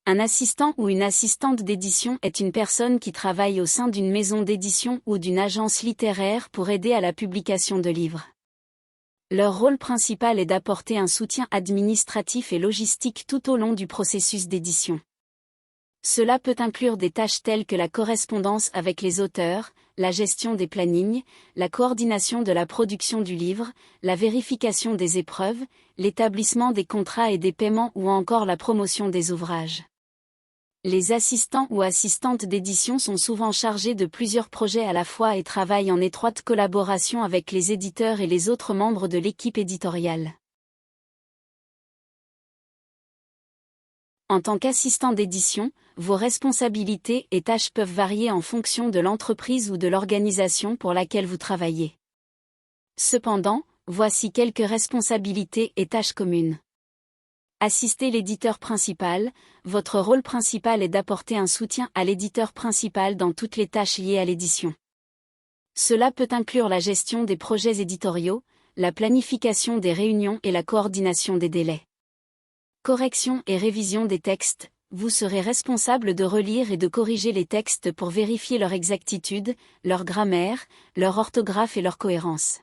Un assistant ou une assistante d'édition est une personne qui travaille au sein d'une maison d'édition ou d'une agence littéraire pour aider à la publication de livres. Leur rôle principal est d'apporter un soutien administratif et logistique tout au long du processus d'édition. Cela peut inclure des tâches telles que la correspondance avec les auteurs, la gestion des plannings, la coordination de la production du livre, la vérification des épreuves, l'établissement des contrats et des paiements ou encore la promotion des ouvrages. Les assistants ou assistantes d'édition sont souvent chargés de plusieurs projets à la fois et travaillent en étroite collaboration avec les éditeurs et les autres membres de l'équipe éditoriale. En tant qu'assistant d'édition, vos responsabilités et tâches peuvent varier en fonction de l'entreprise ou de l'organisation pour laquelle vous travaillez. Cependant, voici quelques responsabilités et tâches communes. Assistez l'éditeur principal. Votre rôle principal est d'apporter un soutien à l'éditeur principal dans toutes les tâches liées à l'édition. Cela peut inclure la gestion des projets éditoriaux, la planification des réunions et la coordination des délais. Correction et révision des textes. Vous serez responsable de relire et de corriger les textes pour vérifier leur exactitude, leur grammaire, leur orthographe et leur cohérence.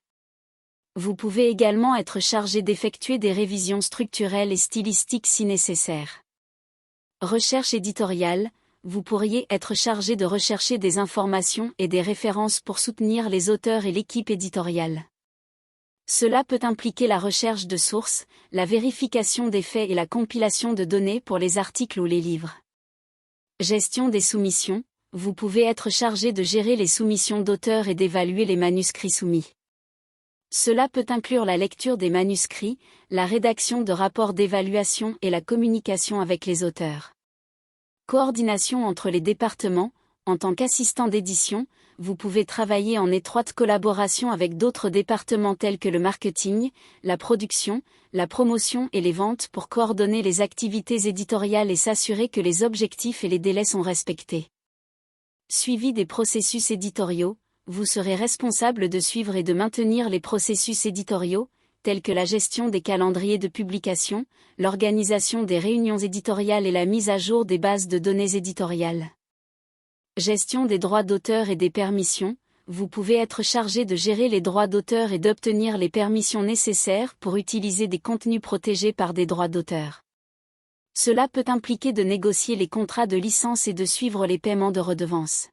Vous pouvez également être chargé d'effectuer des révisions structurelles et stylistiques si nécessaire. Recherche éditoriale. Vous pourriez être chargé de rechercher des informations et des références pour soutenir les auteurs et l'équipe éditoriale. Cela peut impliquer la recherche de sources, la vérification des faits et la compilation de données pour les articles ou les livres. Gestion des soumissions. Vous pouvez être chargé de gérer les soumissions d'auteurs et d'évaluer les manuscrits soumis. Cela peut inclure la lecture des manuscrits, la rédaction de rapports d'évaluation et la communication avec les auteurs. Coordination entre les départements. En tant qu'assistant d'édition, vous pouvez travailler en étroite collaboration avec d'autres départements tels que le marketing, la production, la promotion et les ventes pour coordonner les activités éditoriales et s'assurer que les objectifs et les délais sont respectés. Suivi des processus éditoriaux. Vous serez responsable de suivre et de maintenir les processus éditoriaux, tels que la gestion des calendriers de publication, l'organisation des réunions éditoriales et la mise à jour des bases de données éditoriales. Gestion des droits d'auteur et des permissions. Vous pouvez être chargé de gérer les droits d'auteur et d'obtenir les permissions nécessaires pour utiliser des contenus protégés par des droits d'auteur. Cela peut impliquer de négocier les contrats de licence et de suivre les paiements de redevances.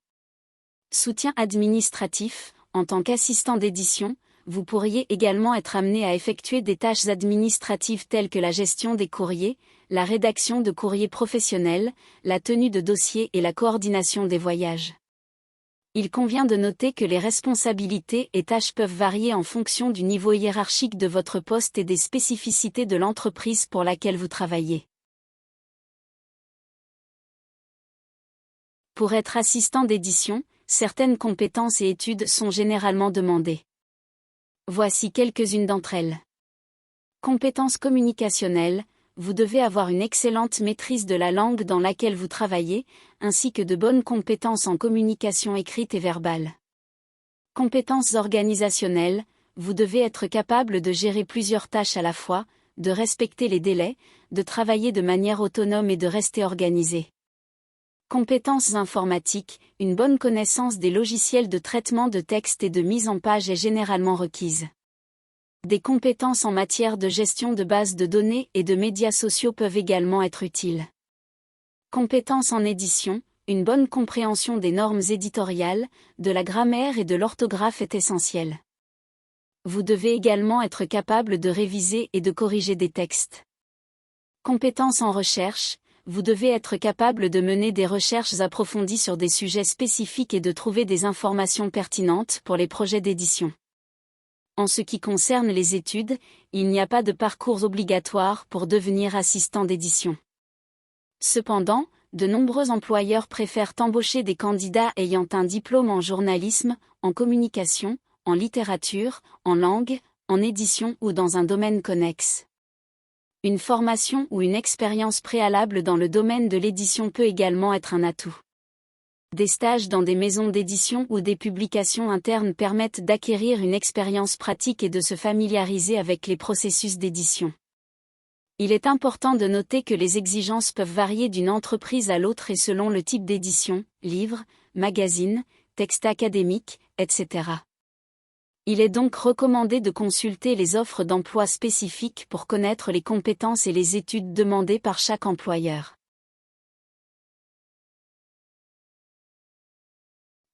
Soutien administratif. En tant qu'assistant d'édition, vous pourriez également être amené à effectuer des tâches administratives telles que la gestion des courriers, la rédaction de courriers professionnels, la tenue de dossiers et la coordination des voyages. Il convient de noter que les responsabilités et tâches peuvent varier en fonction du niveau hiérarchique de votre poste et des spécificités de l'entreprise pour laquelle vous travaillez. Pour être assistant d'édition, certaines compétences et études sont généralement demandées. Voici quelques-unes d'entre elles. Compétences communicationnelles. Vous devez avoir une excellente maîtrise de la langue dans laquelle vous travaillez, ainsi que de bonnes compétences en communication écrite et verbale. Compétences organisationnelles. Vous devez être capable de gérer plusieurs tâches à la fois, de respecter les délais, de travailler de manière autonome et de rester organisé. Compétences informatiques. Une bonne connaissance des logiciels de traitement de texte et de mise en page est généralement requise. Des compétences en matière de gestion de bases de données et de médias sociaux peuvent également être utiles. Compétences en édition. Une bonne compréhension des normes éditoriales, de la grammaire et de l'orthographe est essentielle. Vous devez également être capable de réviser et de corriger des textes. Compétences en recherche. Vous devez être capable de mener des recherches approfondies sur des sujets spécifiques et de trouver des informations pertinentes pour les projets d'édition. En ce qui concerne les études, il n'y a pas de parcours obligatoire pour devenir assistant d'édition. Cependant, de nombreux employeurs préfèrent embaucher des candidats ayant un diplôme en journalisme, en communication, en littérature, en langue, en édition ou dans un domaine connexe. Une formation ou une expérience préalable dans le domaine de l'édition peut également être un atout. Des stages dans des maisons d'édition ou des publications internes permettent d'acquérir une expérience pratique et de se familiariser avec les processus d'édition. Il est important de noter que les exigences peuvent varier d'une entreprise à l'autre et selon le type d'édition, livre, magazine, texte académique, etc. Il est donc recommandé de consulter les offres d'emploi spécifiques pour connaître les compétences et les études demandées par chaque employeur.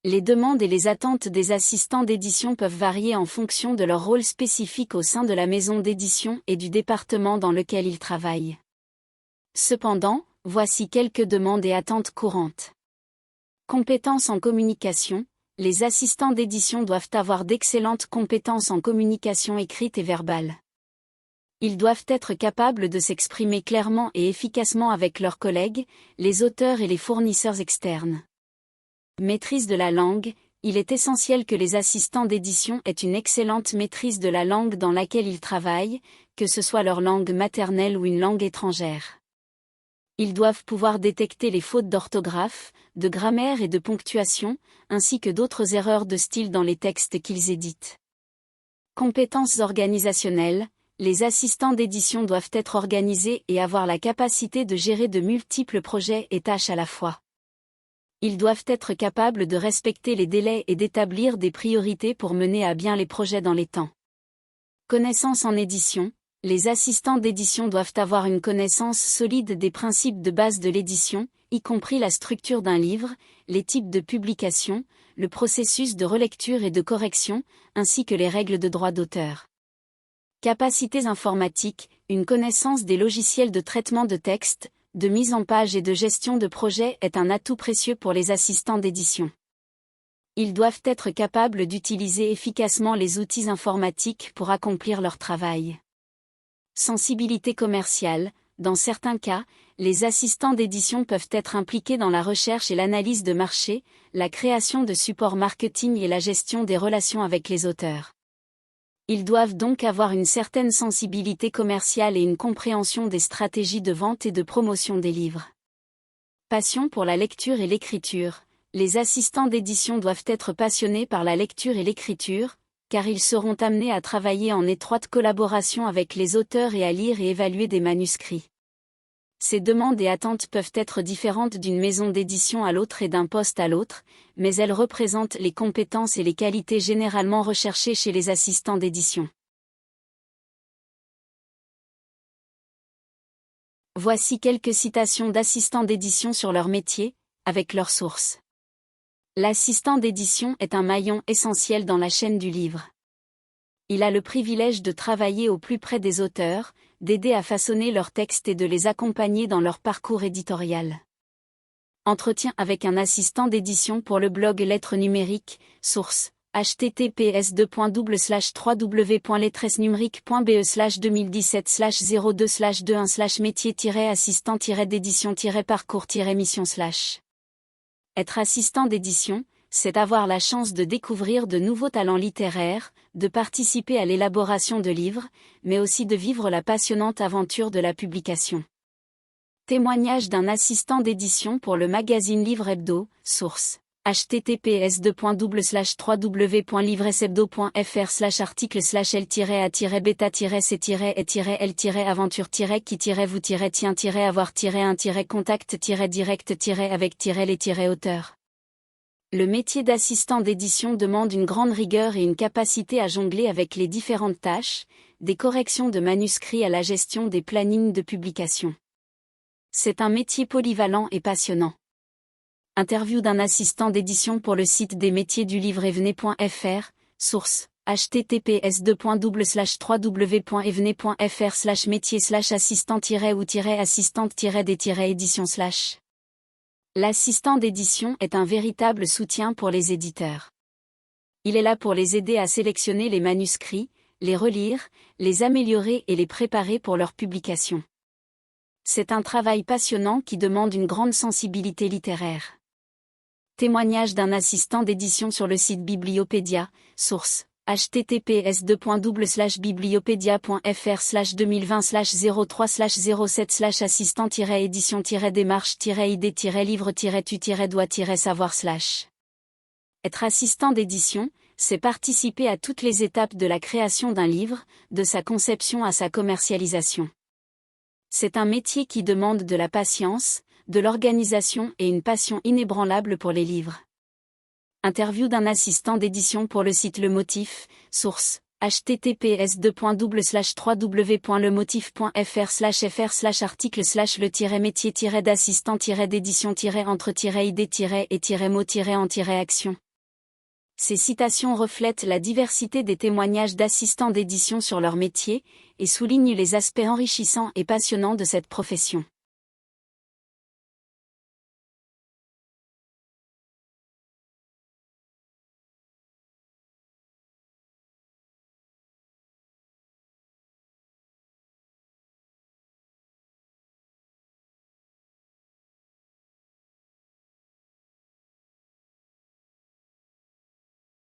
Les demandes et les attentes des assistants d'édition peuvent varier en fonction de leur rôle spécifique au sein de la maison d'édition et du département dans lequel ils travaillent. Cependant, voici quelques demandes et attentes courantes. Compétences en communication. Les assistants d'édition doivent avoir d'excellentes compétences en communication écrite et verbale. Ils doivent être capables de s'exprimer clairement et efficacement avec leurs collègues, les auteurs et les fournisseurs externes. Maîtrise de la langue. Il est essentiel que les assistants d'édition aient une excellente maîtrise de la langue dans laquelle ils travaillent, que ce soit leur langue maternelle ou une langue étrangère. Ils doivent pouvoir détecter les fautes d'orthographe, de grammaire et de ponctuation, ainsi que d'autres erreurs de style dans les textes qu'ils éditent. Compétences organisationnelles. Les assistants d'édition doivent être organisés et avoir la capacité de gérer de multiples projets et tâches à la fois. Ils doivent être capables de respecter les délais et d'établir des priorités pour mener à bien les projets dans les temps. Connaissances en édition. Les assistants d'édition doivent avoir une connaissance solide des principes de base de l'édition, y compris la structure d'un livre, les types de publication, le processus de relecture et de correction, ainsi que les règles de droit d'auteur. Capacités informatiques. Une connaissance des logiciels de traitement de texte, de mise en page et de gestion de projet est un atout précieux pour les assistants d'édition. Ils doivent être capables d'utiliser efficacement les outils informatiques pour accomplir leur travail. Sensibilité commerciale. Dans certains cas, les assistants d'édition peuvent être impliqués dans la recherche et l'analyse de marché, la création de supports marketing et la gestion des relations avec les auteurs. Ils doivent donc avoir une certaine sensibilité commerciale et une compréhension des stratégies de vente et de promotion des livres. Passion pour la lecture et l'écriture. Les assistants d'édition doivent être passionnés par la lecture et l'écriture, car ils seront amenés à travailler en étroite collaboration avec les auteurs et à lire et évaluer des manuscrits. Ces demandes et attentes peuvent être différentes d'une maison d'édition à l'autre et d'un poste à l'autre, mais elles représentent les compétences et les qualités généralement recherchées chez les assistants d'édition. Voici quelques citations d'assistants d'édition sur leur métier, avec leurs sources. L'assistant d'édition est un maillon essentiel dans la chaîne du livre. Il a le privilège de travailler au plus près des auteurs, d'aider à façonner leurs textes et de les accompagner dans leur parcours éditorial. Entretien avec un assistant d'édition pour le blog Lettres numériques, source, https://www.lettresnumériques.be/2017/02/métier-assistant-d'édition-parcours-mission/. Être assistant d'édition, c'est avoir la chance de découvrir de nouveaux talents littéraires, de participer à l'élaboration de livres, mais aussi de vivre la passionnante aventure de la publication. Témoignage d'un assistant d'édition pour le magazine Livre Hebdo, source, https://www.livresebdo.fr/article/l-bêta-c'est-et-avec-direct-avec-les-auteur. Le métier d'assistant d'édition demande une grande rigueur et une capacité à jongler avec les différentes tâches, des corrections de manuscrits à la gestion des plannings de publication. C'est un métier polyvalent et passionnant. Interview d'un assistant d'édition pour le site des métiers du livre evenet.fr, source, https://www.evenet.fr/métier/assistant-ou-assistante-des-éditions/. L'assistant d'édition est un véritable soutien pour les éditeurs. Il est là pour les aider à sélectionner les manuscrits, les relire, les améliorer et les préparer pour leur publication. C'est un travail passionnant qui demande une grande sensibilité littéraire. Témoignage d'un assistant d'édition sur le site Bibliopédia, source, https://bibliopédia.fr/2020/03/07/assistant-édition-démarche-livre-tu-dois-savoir. Être assistant d'édition, c'est participer à toutes les étapes de la création d'un livre, de sa conception à sa commercialisation. C'est un métier qui demande de la patience, de l'organisation et une passion inébranlable pour les livres. Interview d'un assistant d'édition pour le site Le Motif, source https://www.lemotif.fr/assistant-d'édition-entre-métier-en-action. Ces citations reflètent la diversité des témoignages d'assistants d'édition sur leur métier, et soulignent les aspects enrichissants et passionnants de cette profession.